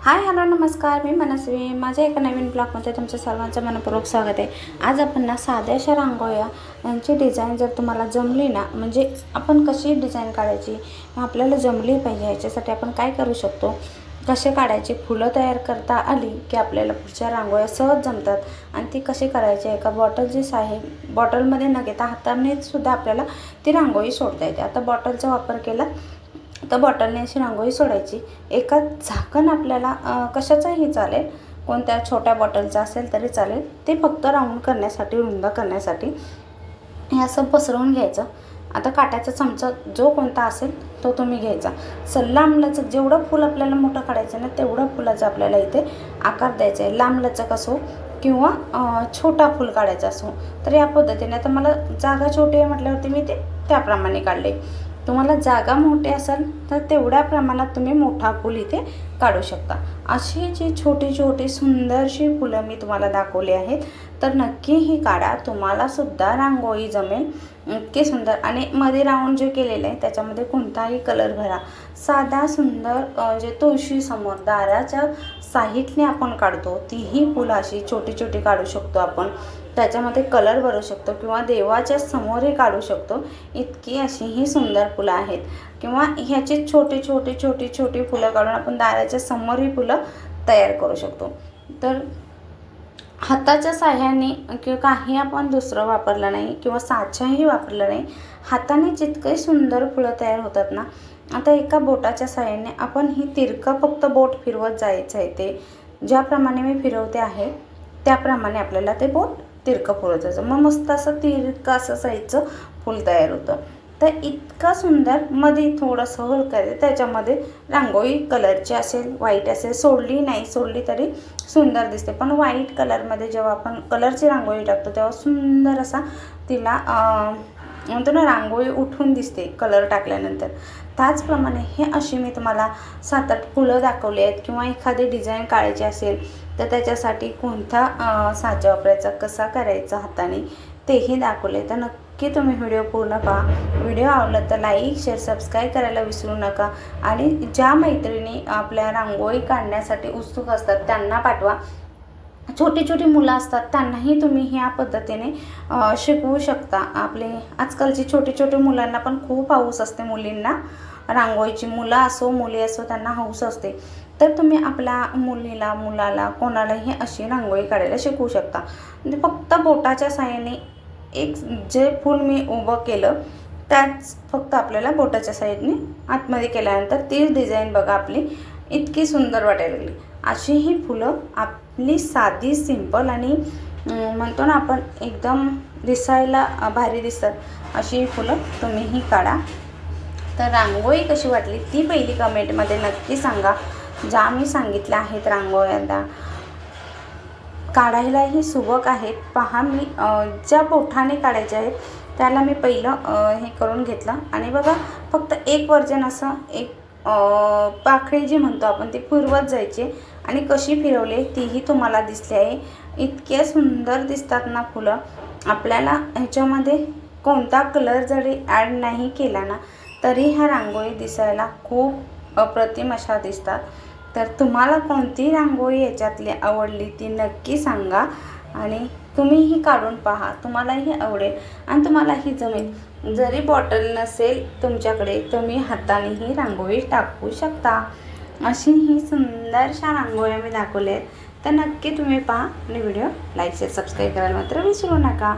Hi hello नमस्कार, मी मनस्वी. माझ्या एका नवीन ब्लॉगमध्ये तुमचं सर्वांचं मनपूर्वक स्वागत आहे. आज आपण ना साध्याशा रांगोळ्या यांची डिझाईन जर तुम्हाला जमली ना, म्हणजे आपण कशी डिझाईन काढायची आपल्याला जमली पाहिजे, याच्यासाठी आपण काय करू शकतो, कसे काढायचे, फुलं तयार करता आली की आपल्याला पुढच्या रांगोळ्या सहज जमतात. आणि ती कशी करायची, एका बॉटलची आहे, बॉटलमध्ये न घेता हाताने सुद्धा आपल्याला ती रांगोळी सोडता येते. आता बॉटलचा वापर केला तर बॉटलने अशी रांगोळी सोडायची. एका झाकण आपल्याला कशाचंही चालेल, कोणत्या छोट्या बॉटलचं असेल तरी चालेल, ते फक्त राऊंड करण्यासाठी, रुंद करण्यासाठी हे असं पसरवून घ्यायचं. आता काट्याचा चमचा जो कोणता असेल तो तुम्ही घ्यायचा. लांबलचक जेवढं फूल आपल्याला मोठं काढायचं ना, तेवढं फुलाचा आपल्याला इथे आकार द्यायचा आहे. लांबलचक असो किंवा छोटा फूल काढायचा असो, तर या पद्धतीने. आता मला जागा छोटी आहे म्हटल्यावरती मी ते त्याप्रमाणे काढले. तुम्हाला जागा मोठी असेल तर तेवढ्या प्रमाणात तुम्ही मोठा फूल इथे काढू शकता. अशी जी छोटी छोटी सुंदरशी फुलं मी तुम्हाला दाखवली आहेत, तर नक्की ही काढा, तुम्हाला सुद्धा रांगोळी जमेल. इतके सुंदर. आणि मध्ये राऊंड जे केलेलं आहे त्याच्यामध्ये कोणताही कलर भरा. साधा सुंदर जे तुळशीसमोर दाराच्या साईडने आपण काढतो तीही फुलं अशी छोटी छोटी काढू शकतो आपण. त्याच्यामध्ये कलर भरू शकतो किंवा देवाच्या समोरही काढू शकतो. इतकी अशी ही सुंदर फुलं आहेत. किंवा ह्याची छोटी छोटी छोटी छोटी फुलं काढून आपण दाराच्या समोरही फुलं तयार करू शकतो. तर हाताच्या साह्याने किंवा काही आपण दुसरं वापरलं नाही किंवा साचाही वापरलं नाही, हाताने जितके सुंदर फुलं तयार होतात ना. आता एका बोटाच्या साह्याने आपण ही तिरकं फक्त बोट फिरवत जायचं आहे. ते ज्याप्रमाणे मी फिरवते आहे त्याप्रमाणे आपल्याला ते बोट तिरकं फुलत जायचं. मग मस्त असं तिरकं असं साईजचं फूल तयार होतं. तर इतका सुंदर. मध्ये थोडंसं होल करायचं, त्याच्यामध्ये रांगोळी कलरची असेल, व्हाईट असेल, नाही सोडली तरी सुंदर दिसते. पण व्हाईट कलरमध्ये जेव्हा आपण कलरची रांगोळी टाकतो तेव्हा सुंदर असा तिला म्हणतो ना, रांगोळी उठून दिसते कलर टाकल्यानंतर. त्याचप्रमाणे हे अशी मी तुम्हाला 7-8 फुलं दाखवली आहेत. किंवा एखादी डिझाईन काढायची असेल तर त्याच्यासाठी कोणता साचा वापरायचा, कसा करायचा हाताने, तेही दाखवले. तर नक्की तुम्ही व्हिडिओ पूर्ण पहा. व्हिडिओ आवडला तर लाईक, शेअर, सबस्क्राईब करायला विसरू नका. आणि ज्या मैत्रिणी आपल्या रांगोळी काढण्यासाठी उत्सुक असतात त्यांना पाठवा. छोटी छोटी मुलं असतात त्यांनाही तुम्ही ह्या पद्धतीने शिकवू शकता. आपले आजकालची छोटी छोटी मुलांना पण खूप हौस असते, मुलींना रांगोळीची. मुलं असो मुली असो त्यांना हौस असते. तर तुम्ही आपल्या मुलीला, मुलाला, कोणालाही अशी रांगोळी काढायला शिकवू शकता. म्हणजे फक्त बोटाच्या साहाय्याने एक जे फूल मी उभं केलं त्याच फक्त आपल्याला बोटाच्या साईडने आतमध्ये केल्यानंतर तीच डिझाईन बघा आपली इतकी सुंदर वाटायला लागली. अशी ही फुलं आपली साधी, सिंपल आणि म्हणतो ना आपण एकदम दिसायला भारी दिसतात, अशी ही फुलं तुम्हीही काढा. तर रांगोळी कशी वाटली ती पहिली कमेंटमध्ये नक्की सांगा. ज्या मी सांगितल्या आहेत रांगोळ्या काढायलाही सुबक आहेत. पहा, मी ज्या बोठाने काढायच्या आहेत त्याला मी पहिलं हे करून घेतलं. आणि बघा, फक्त एक वर्जन असं एक पाखळी जी म्हणतो आपण ती फिरवत जायची. आणि कशी फिरवली तीही तुम्हाला दिसली आहे. इतके सुंदर दिसतात ना फुलं. आपल्याला ह्याच्यामध्ये कोणता कलर जरी ॲड नाही केला ना तरी ह्या रांगोळी दिसायला खूप अप्रतिम अशा दिसतात. तर तुम्हाला कोणती रांगोळी याच्यातली आवडली ती नक्की सांगा. आणि तुम्हीही काढून पहा, तुम्हालाही आवडेल आणि तुम्हालाही जमेल. जरी बॉटल नसेल तुमच्याकडे, तुम्ही हातानेही रांगोळी टाकू शकता. अशी ही सुंदरशा रांगोळ्या मी दाखवल्या आहेत. तर नक्की तुम्ही पहा आणि व्हिडिओ लाईक, शेअर, सबस्क्राईब करायला मात्र विसरू नका.